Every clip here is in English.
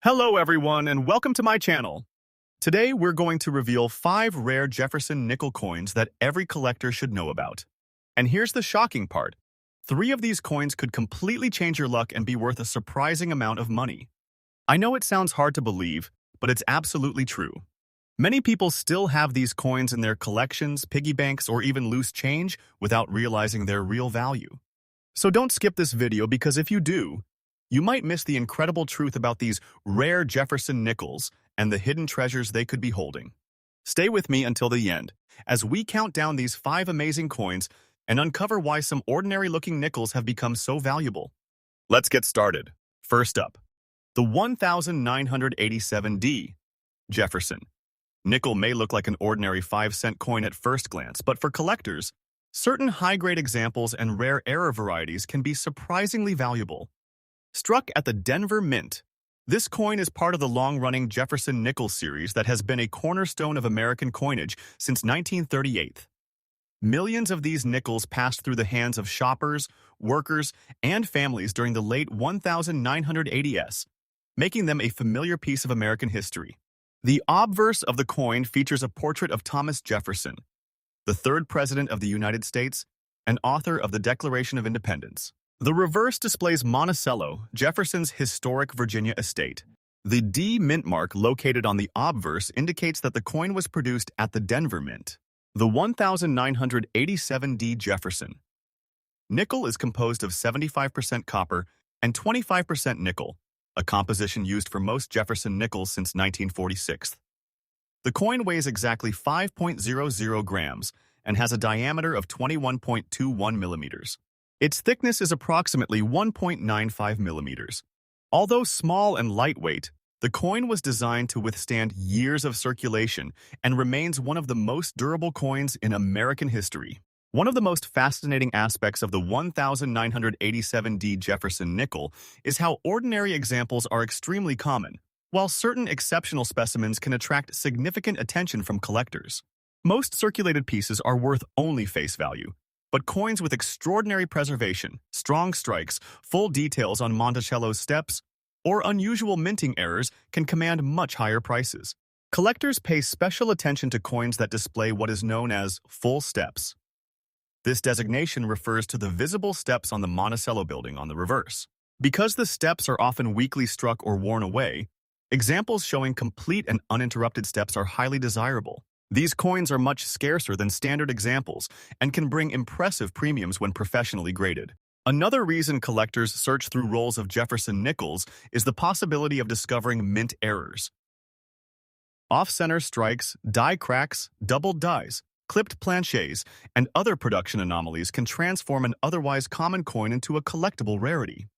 Hello everyone and welcome to my channel. Today we're going to reveal 5 rare Jefferson nickel coins that every collector should know about. And here's the shocking part. 3 of these coins could completely change your luck and be worth a surprising amount of money. I know it sounds hard to believe, but it's absolutely true. Many people still have these coins in their collections, piggy banks, or even loose change without realizing their real value. So don't skip this video because if you do, you might miss the incredible truth about these rare Jefferson nickels and the hidden treasures they could be holding. Stay with me until the end, as we count down these 5 amazing coins and uncover why some ordinary-looking nickels have become so valuable. Let's get started. First up, the 1987D Jefferson. Nickel may look like an ordinary 5-cent coin at first glance, but for collectors, certain high-grade examples and rare error varieties can be surprisingly valuable. Struck at the Denver Mint, this coin is part of the long-running Jefferson nickel series that has been a cornerstone of American coinage since 1938. Millions of these nickels passed through the hands of shoppers, workers, and families during the late 1980s, making them a familiar piece of American history. The obverse of the coin features a portrait of Thomas Jefferson, the 3rd President of the United States and author of the Declaration of Independence. The reverse displays Monticello, Jefferson's historic Virginia estate. The D mint mark located on the obverse indicates that the coin was produced at the Denver Mint. The 1987D Jefferson. Nickel is composed of 75% copper and 25% nickel, a composition used for most Jefferson nickels since 1946. The coin weighs exactly 5.00 grams and has a diameter of 21.21 millimeters. Its thickness is approximately 1.95 millimeters. Although small and lightweight, the coin was designed to withstand years of circulation and remains one of the most durable coins in American history. One of the most fascinating aspects of the 1987D Jefferson nickel is how ordinary examples are extremely common, while certain exceptional specimens can attract significant attention from collectors. Most circulated pieces are worth only face value, but coins with extraordinary preservation, strong strikes, full details on Monticello's steps, or unusual minting errors can command much higher prices. Collectors pay special attention to coins that display what is known as full steps. This designation refers to the visible steps on the Monticello building on the reverse. Because the steps are often weakly struck or worn away, examples showing complete and uninterrupted steps are highly desirable. These coins are much scarcer than standard examples and can bring impressive premiums when professionally graded. Another reason collectors search through rolls of Jefferson nickels is the possibility of discovering mint errors. Off-center strikes, die cracks, doubled dies, clipped planchets, and other production anomalies can transform an otherwise common coin into a collectible rarity.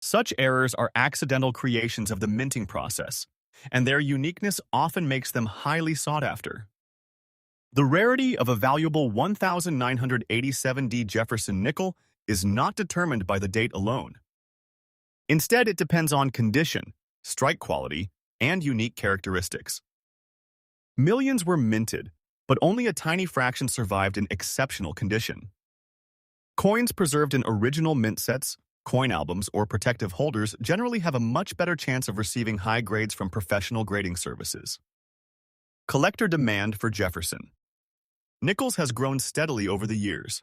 Such errors are accidental creations of the minting process, and their uniqueness often makes them highly sought after. The rarity of a valuable 1987D Jefferson nickel is not determined by the date alone. Instead, it depends on condition, strike quality, and unique characteristics. Millions were minted, but only a tiny fraction survived in exceptional condition. Coins preserved in original mint sets, coin albums, or protective holders generally have a much better chance of receiving high grades from professional grading services. Collector demand for Jefferson. Nickels has grown steadily over the years.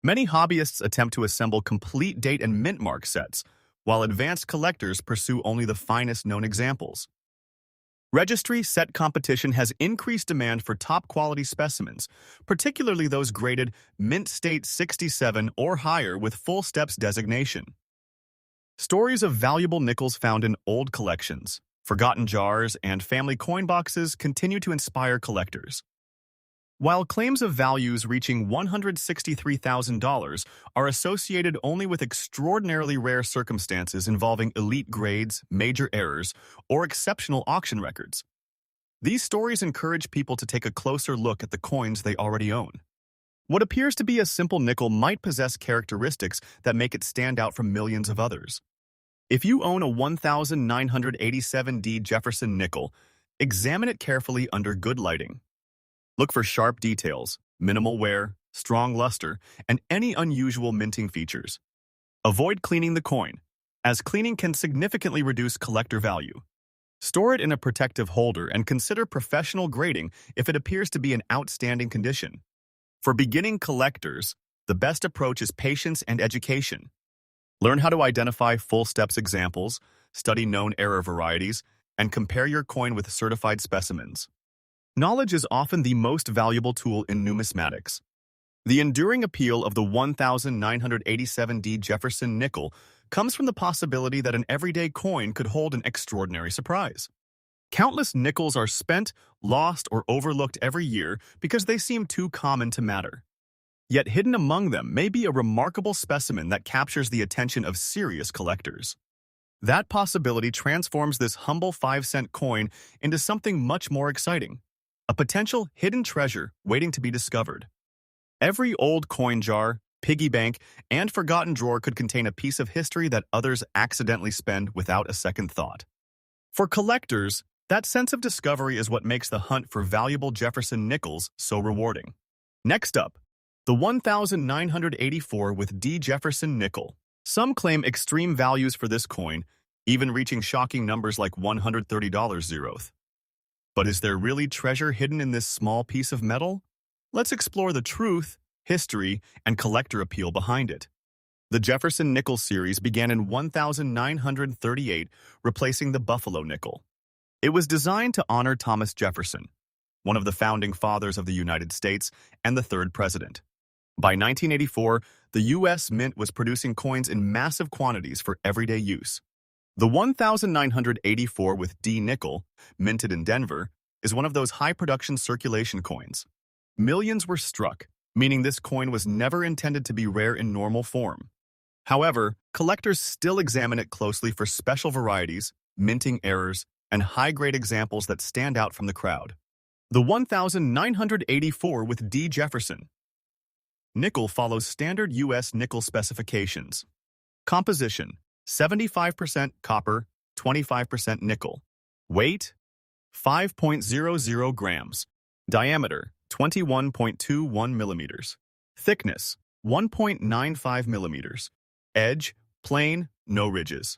Many hobbyists attempt to assemble complete date and mint mark sets, while advanced collectors pursue only the finest known examples. Registry set competition has increased demand for top-quality specimens, particularly those graded Mint State 67 or higher with full steps designation. Stories of valuable nickels found in old collections, forgotten jars, and family coin boxes continue to inspire collectors. While claims of values reaching $163,000 are associated only with extraordinarily rare circumstances involving elite grades, major errors, or exceptional auction records, these stories encourage people to take a closer look at the coins they already own. What appears to be a simple nickel might possess characteristics that make it stand out from millions of others. If you own a 1987D Jefferson nickel, examine it carefully under good lighting. Look for sharp details, minimal wear, strong luster, and any unusual minting features. Avoid cleaning the coin, as cleaning can significantly reduce collector value. Store it in a protective holder and consider professional grading if it appears to be in outstanding condition. For beginning collectors, the best approach is patience and education. Learn how to identify full steps examples, study known error varieties, and compare your coin with certified specimens. Knowledge is often the most valuable tool in numismatics. The enduring appeal of the 1987D Jefferson nickel comes from the possibility that an everyday coin could hold an extraordinary surprise. Countless nickels are spent, lost, or overlooked every year because they seem too common to matter. Yet hidden among them may be a remarkable specimen that captures the attention of serious collectors. That possibility transforms this humble 5-cent coin into something much more exciting, a potential hidden treasure waiting to be discovered. Every old coin jar, piggy bank, and forgotten drawer could contain a piece of history that others accidentally spend without a second thought. For collectors, that sense of discovery is what makes the hunt for valuable Jefferson nickels so rewarding. Next up, the 1984 with D. Jefferson nickel. Some claim extreme values for this coin, even reaching shocking numbers like $130 zeroth. But is there really treasure hidden in this small piece of metal? Let's explore the truth, history, and collector appeal behind it. The Jefferson nickel series began in 1938, replacing the Buffalo nickel. It was designed to honor Thomas Jefferson, one of the founding fathers of the United States and the third president. By 1984, the U.S. Mint was producing coins in massive quantities for everyday use. The 1984 with D nickel, minted in Denver, is one of those high-production circulation coins. Millions were struck, meaning this coin was never intended to be rare in normal form. However, collectors still examine it closely for special varieties, minting errors, and high-grade examples that stand out from the crowd. The 1984 with D. Jefferson. Nickel follows standard U.S. nickel specifications. Composition: 75% copper, 25% nickel. Weight: 5.00 grams. Diameter: 21.21 millimeters. Thickness: 1.95 millimeters. Edge: plain, no ridges.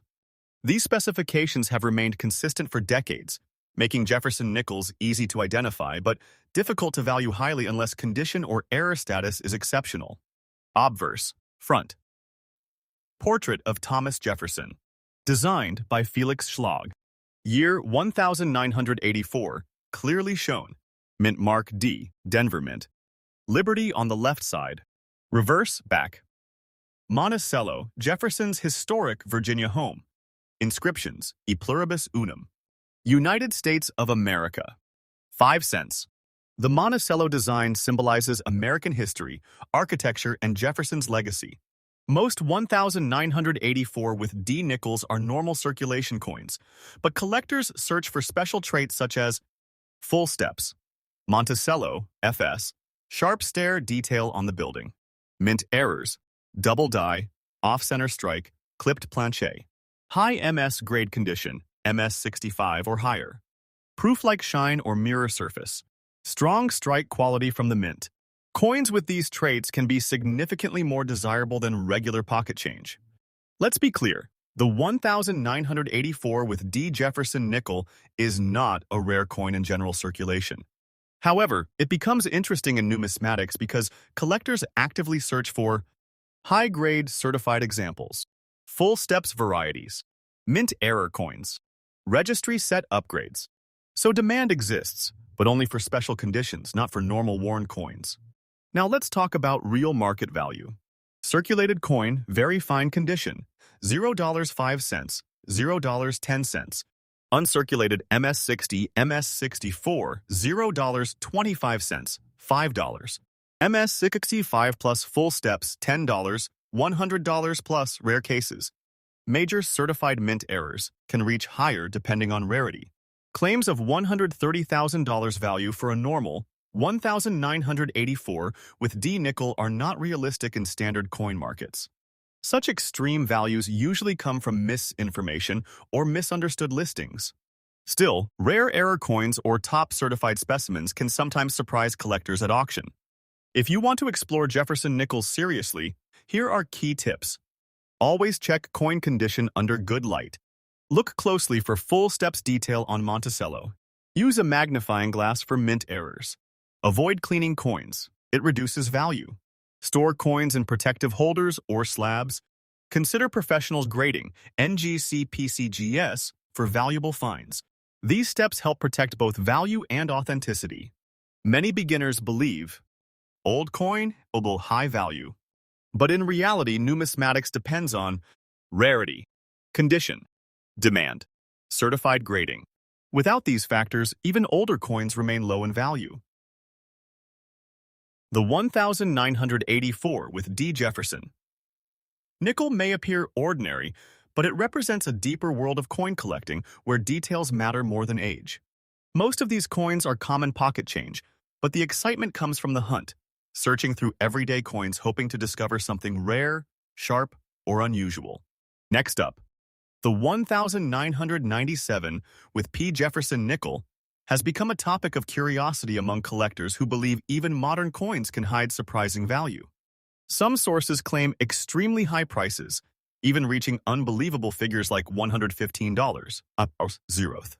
These specifications have remained consistent for decades, making Jefferson nickels easy to identify but difficult to value highly unless condition or error status is exceptional. Obverse: front. Portrait of Thomas Jefferson. Designed by Felix Schlag. Year 1984, clearly shown. Mint mark D, Denver Mint. Liberty on the left side. Reverse back. Monticello, Jefferson's historic Virginia home. Inscriptions: E pluribus unum. United States of America. 5 cents. The Monticello design symbolizes American history, architecture, and Jefferson's legacy. Most 1984 with D nickels are normal circulation coins, but collectors search for special traits such as full steps, Monticello, FS, sharp stare detail on the building, mint errors, double die, off-center strike, clipped planche, high MS grade condition, MS 65 or higher, proof-like shine or mirror surface, strong strike quality from the mint. Coins with these traits can be significantly more desirable than regular pocket change. Let's be clear, the 1984 with D. Jefferson nickel is not a rare coin in general circulation. However, it becomes interesting in numismatics because collectors actively search for high-grade certified examples, full steps varieties, mint error coins, registry set upgrades. So demand exists, but only for special conditions, not for normal worn coins. Now let's talk about real market value. Circulated coin, very fine condition, $0.05, $0.10. Uncirculated MS60, MS64, $0.25, $5. MS65 plus full steps, $10, $100 plus rare cases. Major certified mint errors can reach higher depending on rarity. Claims of $130,000 value for a normal 1984 with D nickel are not realistic in standard coin markets. Such extreme values usually come from misinformation or misunderstood listings. Still, rare error coins or top certified specimens can sometimes surprise collectors at auction. If you want to explore Jefferson nickels seriously, here are key tips. Always check coin condition under good light. Look closely for full steps detail on Monticello. Use a magnifying glass for mint errors. Avoid cleaning coins. It reduces value. Store coins in protective holders or slabs. Consider professional grading, NGC/PCGS, for valuable finds. These steps help protect both value and authenticity. Many beginners believe, old coin, high value. But in reality, numismatics depends on rarity, condition, demand, certified grading. Without these factors, even older coins remain low in value. The 1984 with D. Jefferson. Nickel may appear ordinary, but it represents a deeper world of coin collecting where details matter more than age. Most of these coins are common pocket change, but the excitement comes from the hunt, searching through everyday coins hoping to discover something rare, sharp, or unusual. Next up, the 1997 with P. Jefferson nickel has become a topic of curiosity among collectors who believe even modern coins can hide surprising value. Some sources claim extremely high prices, even reaching unbelievable figures like $115, zeroth.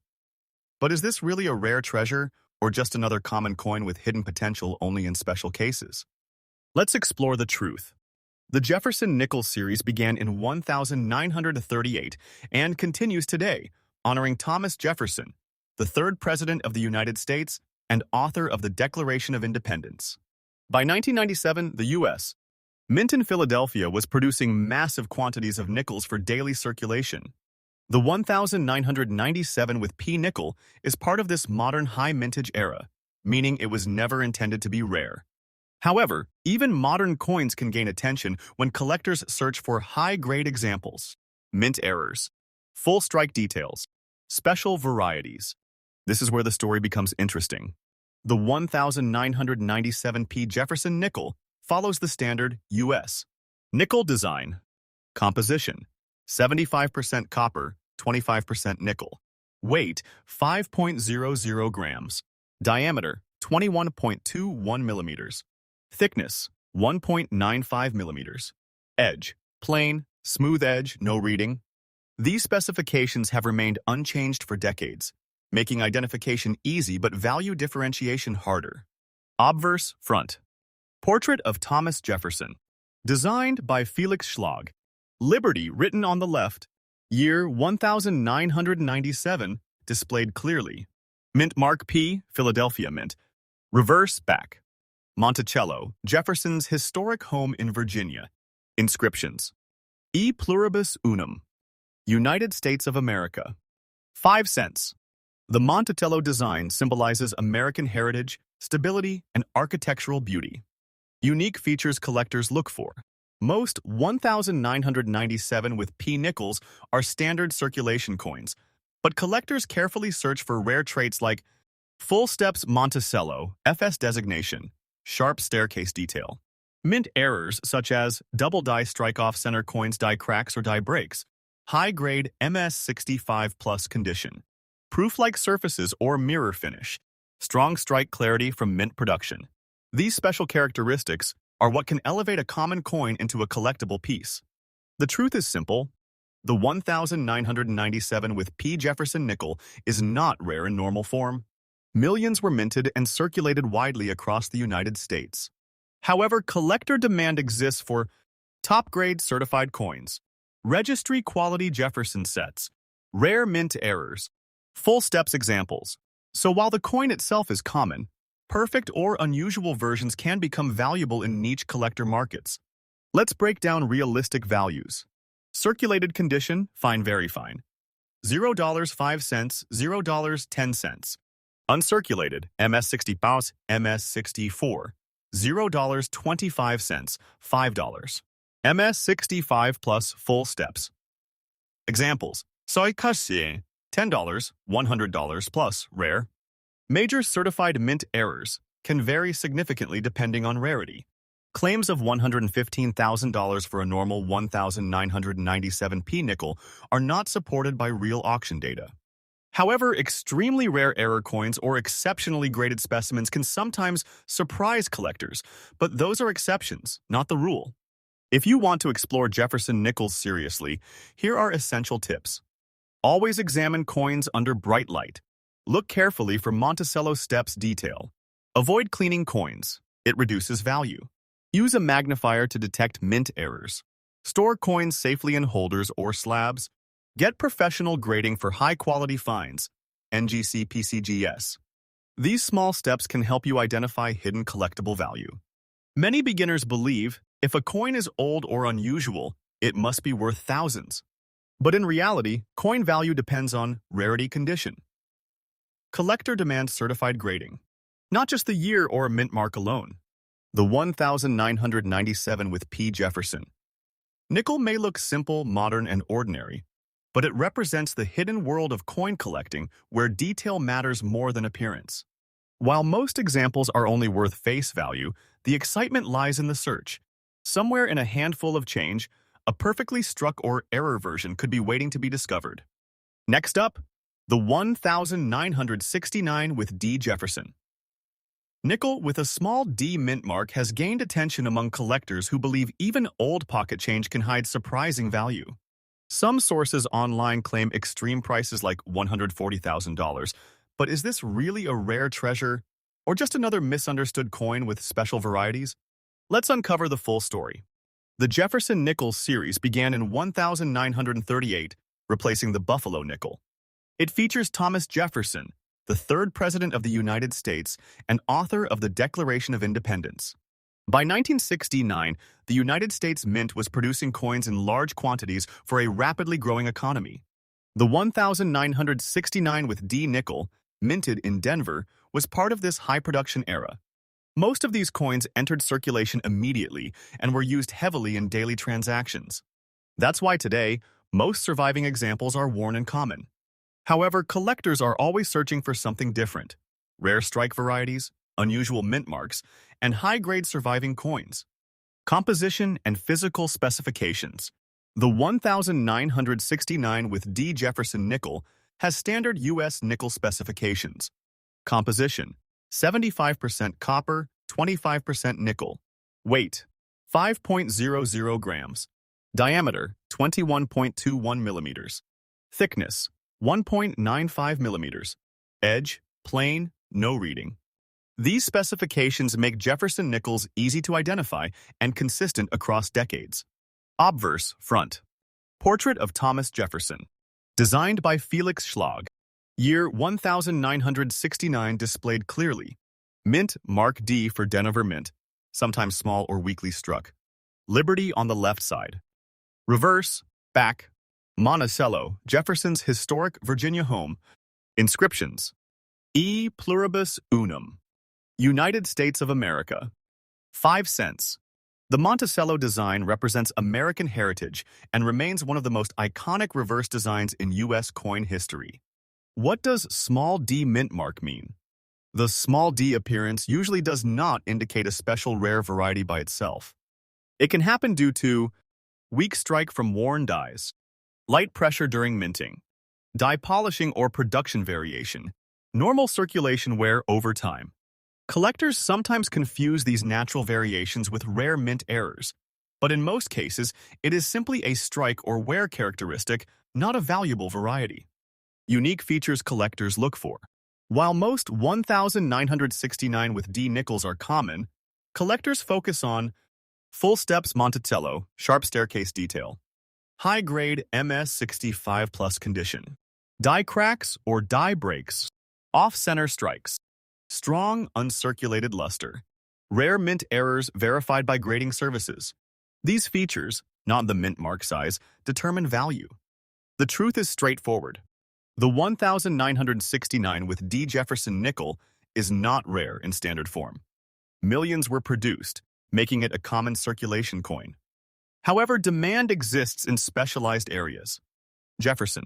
But is this really a rare treasure, or just another common coin with hidden potential only in special cases? Let's explore the truth. The Jefferson nickel series began in 1938 and continues today, honoring Thomas Jefferson, the third President of the United States and author of the Declaration of Independence. By 1997, the U.S. Mint in Philadelphia was producing massive quantities of nickels for daily circulation. The 1997 with P nickel is part of this modern high mintage era, meaning it was never intended to be rare. However, even modern coins can gain attention when collectors search for high-grade examples, mint errors, full strike details, special varieties. This is where the story becomes interesting. The 1997 P Jefferson nickel follows the standard U.S. nickel design. Composition: 75% copper, 25% nickel. Weight: 5.00 grams. Diameter: 21.21 millimeters. Thickness: 1.95 millimeters. Edge: plain, smooth edge, no reading. These specifications have remained unchanged for decades, making identification easy but value differentiation harder. Obverse front. Portrait of Thomas Jefferson. Designed by Felix Schlag. Liberty written on the left. Year 1997 displayed clearly. Mint mark P, Philadelphia Mint. Reverse back. Monticello, Jefferson's historic home in Virginia. Inscriptions: E pluribus unum. United States of America. 5 cents. The Monticello design symbolizes American heritage, stability, and architectural beauty. Unique features collectors look for. Most 1997 with P nickels are standard circulation coins, but collectors carefully search for rare traits like full steps Monticello, FS designation, sharp staircase detail. Mint errors such as double die strike-off center coins die cracks or die breaks. High-grade MS65 plus condition. Proof-like surfaces or mirror finish. Strong strike clarity from mint production. These special characteristics are what can elevate a common coin into a collectible piece. The truth is simple. The 1997 with P. Jefferson nickel is not rare in normal form. Millions were minted and circulated widely across the United States. However, collector demand exists for top-grade certified coins, registry-quality Jefferson sets, rare mint errors, full steps examples. So while the coin itself is common, perfect or unusual versions can become valuable in niche collector markets. Let's break down realistic values. Circulated condition, fine, very fine. $0 5 cents, $0 10 cents. Uncirculated, MS60 pounds, MS64. $0 25 cents, $5. MS65 plus full steps. Examples: soy cassier, $10, $100 plus rare. Major certified mint errors can vary significantly depending on rarity. Claims of $115,000 for a normal 1997 P nickel are not supported by real auction data. However, extremely rare error coins or exceptionally graded specimens can sometimes surprise collectors, but those are exceptions, not the rule. If you want to explore Jefferson nickels seriously, here are essential tips. Always examine coins under bright light. Look carefully for Monticello steps detail. Avoid cleaning coins. It reduces value. Use a magnifier to detect mint errors. Store coins safely in holders or slabs. Get professional grading for high-quality finds. NGC PCGS. These small steps can help you identify hidden collectible value. Many beginners believe if a coin is old or unusual, it must be worth thousands. But in reality, coin value depends on rarity condition. Collector demands certified grading, not just the year or mint mark alone. The 1997 with P. Jefferson. Nickel may look simple, modern, and ordinary, but it represents the hidden world of coin collecting where detail matters more than appearance. While most examples are only worth face value, the excitement lies in the search. Somewhere in a handful of change, a perfectly struck or error version could be waiting to be discovered. Next up, the 1969 with D. Jefferson. Nickel with a small D mint mark has gained attention among collectors who believe even old pocket change can hide surprising value. Some sources online claim extreme prices like $140,000, but is this really a rare treasure or just another misunderstood coin with special varieties? Let's uncover the full story. The Jefferson nickel series began in 1938, replacing the Buffalo nickel. It features Thomas Jefferson, the third President of the United States and author of the Declaration of Independence. By 1969, the United States Mint was producing coins in large quantities for a rapidly growing economy. The 1969 with D nickel, minted in Denver, was part of this high-production era. Most of these coins entered circulation immediately and were used heavily in daily transactions. That's why today, most surviving examples are worn in common. However, collectors are always searching for something different: rare strike varieties, unusual mint marks, and high-grade surviving coins. Composition and physical specifications. The 1969 with D. Jefferson nickel has standard U.S. nickel specifications. Composition: 75% copper, 25% nickel. Weight: 5.00 grams. Diameter: 21.21 millimeters. Thickness: 1.95 millimeters. Edge: plain, no reading. These specifications make Jefferson nickels easy to identify and consistent across decades. Obverse front. Portrait of Thomas Jefferson. Designed by Felix Schlag. Year 1969 displayed clearly. Mint mark D for Denver Mint, sometimes small or weakly struck. Liberty on the left side. Reverse, back. Monticello, Jefferson's historic Virginia home. Inscriptions. E pluribus unum. United States of America. 5 cents. The Monticello design represents American heritage and remains one of the most iconic reverse designs in U.S. coin history. What does small d mint mark mean? The small d appearance usually does not indicate a special rare variety by itself. It can happen due to weak strike from worn dies, light pressure during minting, die polishing or production variation, normal circulation wear over time. Collectors sometimes confuse these natural variations with rare mint errors, but in most cases, it is simply a strike or wear characteristic, not a valuable variety. Unique features collectors look for. While most 1969 with D nickels are common, collectors focus on full steps Monticello, sharp staircase detail, high-grade MS65 plus condition, die cracks or die breaks, off-center strikes, strong uncirculated luster, rare mint errors verified by grading services. These features, not the mint mark size, determine value. The truth is straightforward. The 1969 with D. Jefferson nickel is not rare in standard form. Millions were produced, making it a common circulation coin. However, demand exists in specialized areas. Jefferson.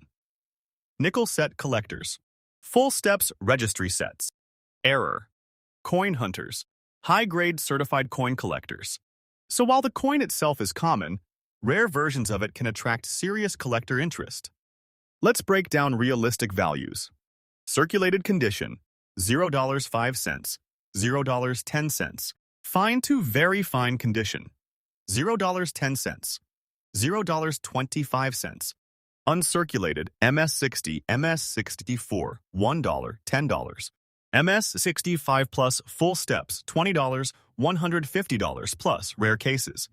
Nickel set collectors. Full steps registry sets. Error. Coin hunters. High-grade certified coin collectors. So while the coin itself is common, rare versions of it can attract serious collector interest. Let's break down realistic values. Circulated condition, $0.05, $0.10. Fine to very fine condition. $0.10, $0.25. Uncirculated MS60, MS64, $1, $10. MS65 plus full steps, $20, $150 plus rare cases.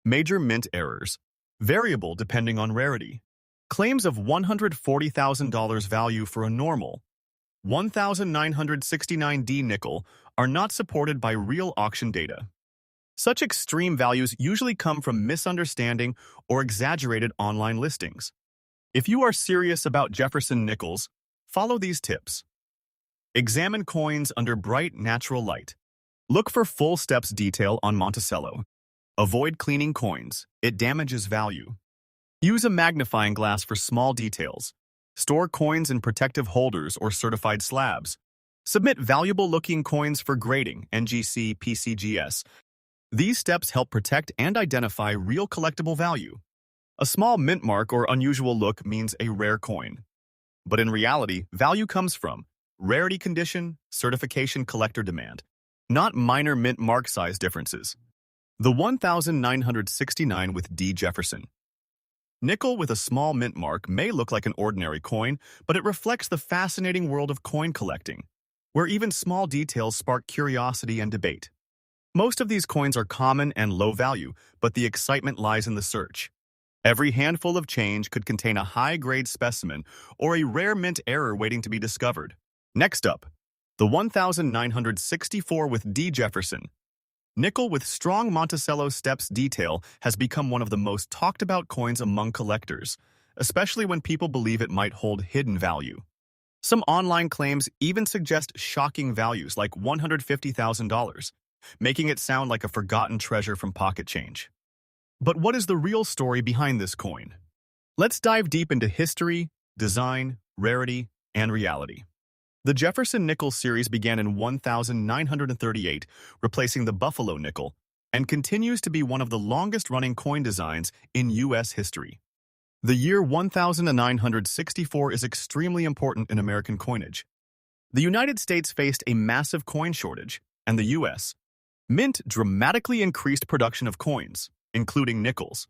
Major mint errors. Variable depending on rarity. Claims of $140,000 value for a normal 1969D nickel are not supported by real auction data. Such extreme values usually come from misunderstanding or exaggerated online listings. If you are serious about Jefferson nickels, follow these tips. Examine coins under bright natural light. Look for full steps detail on Monticello. Avoid cleaning coins. It damages value. Use a magnifying glass for small details. Store coins in protective holders or certified slabs. Submit valuable-looking coins for grading, NGC, PCGS. These steps help protect and identify real collectible value. A small mint mark or unusual look means a rare coin. But in reality, value comes from rarity condition, certification collector demand, not minor mint mark size differences. The 1969 with D. Jefferson. Nickel with a small mint mark may look like an ordinary coin, but it reflects the fascinating world of coin collecting, where even small details spark curiosity and debate. Most of these coins are common and low value, but the excitement lies in the search. Every handful of change could contain a high-grade specimen or a rare mint error waiting to be discovered. Next up, the 1964 with D. Jefferson. Nickel with strong Monticello steps detail has become one of the most talked-about coins among collectors, especially when people believe it might hold hidden value. Some online claims even suggest shocking values like $150,000, making it sound like a forgotten treasure from pocket change. But what is the real story behind this coin? Let's dive deep into history, design, rarity, and reality. The Jefferson nickel series began in 1938, replacing the Buffalo nickel, and continues to be one of the longest-running coin designs in U.S. history. The year 1964 is extremely important in American coinage. The United States faced a massive coin shortage, and the U.S. Mint dramatically increased production of coins, including nickels.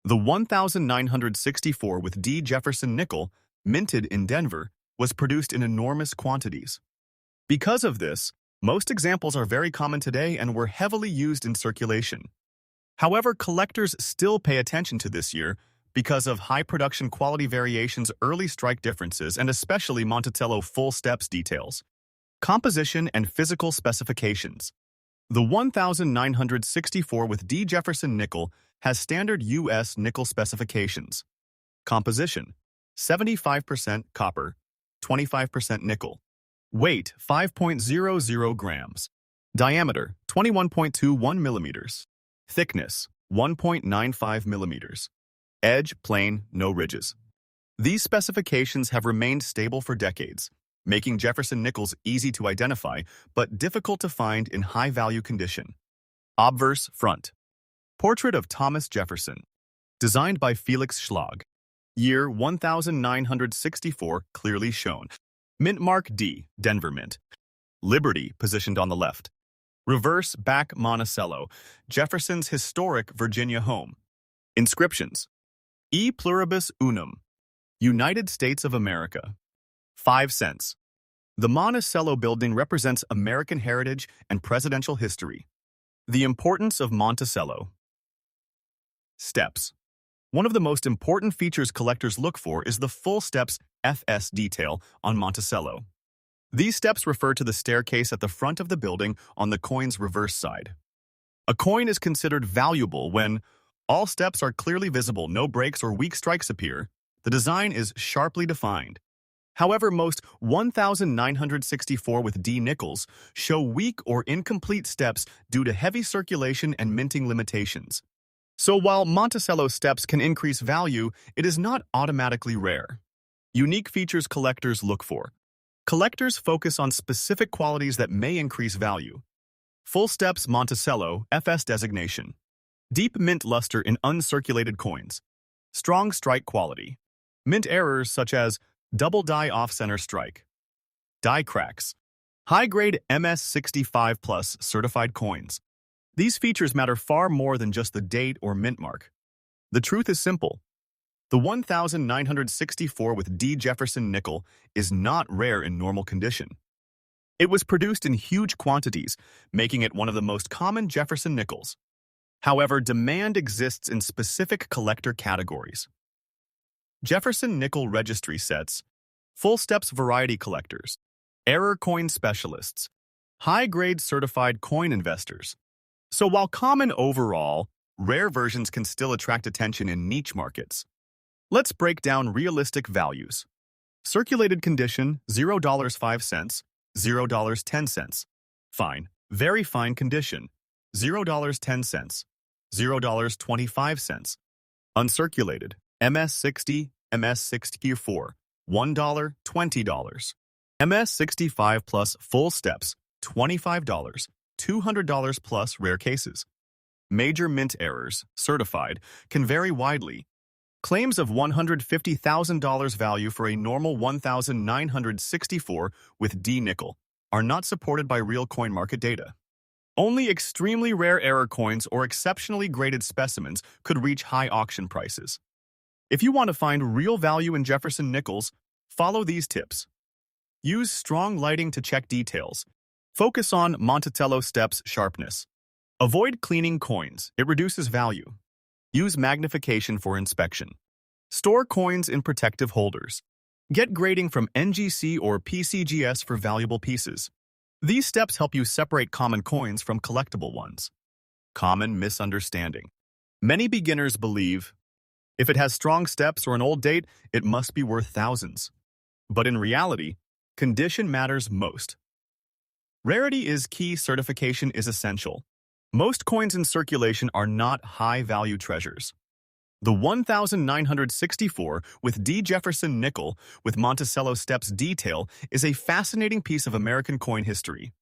The 1964 with D. Jefferson nickel, minted in Denver, was produced in enormous quantities. Because of this, most examples are very common today and were heavily used in circulation. However, collectors still pay attention to this year because of high production quality variations, early strike differences, and especially Monticello full steps details. Composition and physical specifications. The 1964 with D. Jefferson nickel has standard U.S. nickel specifications. Composition: 75% copper, 25% nickel. Weight: 5.00 grams. Diameter: 21.21 millimeters. Thickness: 1.95 millimeters. Edge plain, no ridges. These specifications have remained stable for decades, making Jefferson nickels easy to identify but difficult to find in high-value condition. Obverse front. Portrait of Thomas Jefferson. Designed by Felix Schlag. Year 1964 clearly shown. Mint mark D, Denver Mint. Liberty positioned on the left. Reverse back Monticello, Jefferson's historic Virginia home. Inscriptions: E pluribus unum, United States of America. 5 cents. The Monticello building represents American heritage and presidential history. The importance of Monticello. Steps. One of the most important features collectors look for is the full steps FS detail on Monticello. These steps refer to the staircase at the front of the building on the coin's reverse side. A coin is considered valuable when all steps are clearly visible, no breaks or weak strikes appear. The design is sharply defined. However, most 1964 with D nickels show weak or incomplete steps due to heavy circulation and minting limitations. So while Monticello steps can increase value, it is not automatically rare. Unique features collectors look for. Collectors focus on specific qualities that may increase value. Full steps Monticello, FS designation. Deep mint luster in uncirculated coins. Strong strike quality. Mint errors such as double die off-center strike. Die cracks. High-grade MS65 plus certified coins. These features matter far more than just the date or mint mark. The truth is simple. The 1964 with D. Jefferson nickel is not rare in normal condition. It was produced in huge quantities, making it one of the most common Jefferson nickels. However, demand exists in specific collector categories. Jefferson nickel registry sets, full steps variety collectors, error coin specialists, high-grade certified coin investors. So while common overall, rare versions can still attract attention in niche markets. Let's break down realistic values. Circulated condition, $0.05, $0.10. Fine, very fine condition, $0.10, $0.25. Uncirculated, MS60, MS64, $1, $20. MS65 plus full steps, $25, $200 plus rare cases. Major mint errors, certified, can vary widely. Claims of $150,000 value for a normal 1964 with D nickel are not supported by real coin market data. Only extremely rare error coins or exceptionally graded specimens could reach high auction prices. If you want to find real value in Jefferson nickels, follow these tips. Use strong lighting to check details. Focus on Monticello steps sharpness. Avoid cleaning coins, it reduces value. Use magnification for inspection. Store coins in protective holders. Get grading from NGC or PCGS for valuable pieces. These steps help you separate common coins from collectible ones. Common misunderstanding. Many beginners believe, if it has strong steps or an old date, it must be worth thousands. But in reality, condition matters most. Rarity is key, certification is essential. Most coins in circulation are not high-value treasures. The 1964 with D. Jefferson nickel with Monticello steps detail is a fascinating piece of American coin history.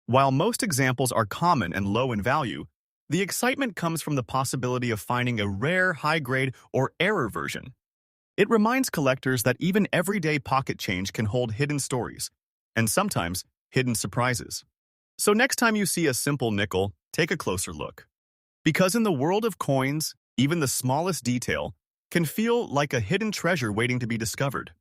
While most examples are common and low in value, the excitement comes from the possibility of finding a rare, high-grade, or error version. It reminds collectors that even everyday pocket change can hold hidden stories, and sometimes hidden surprises. So next time you see a simple nickel, take a closer look. Because in the world of coins, even the smallest detail can feel like a hidden treasure waiting to be discovered.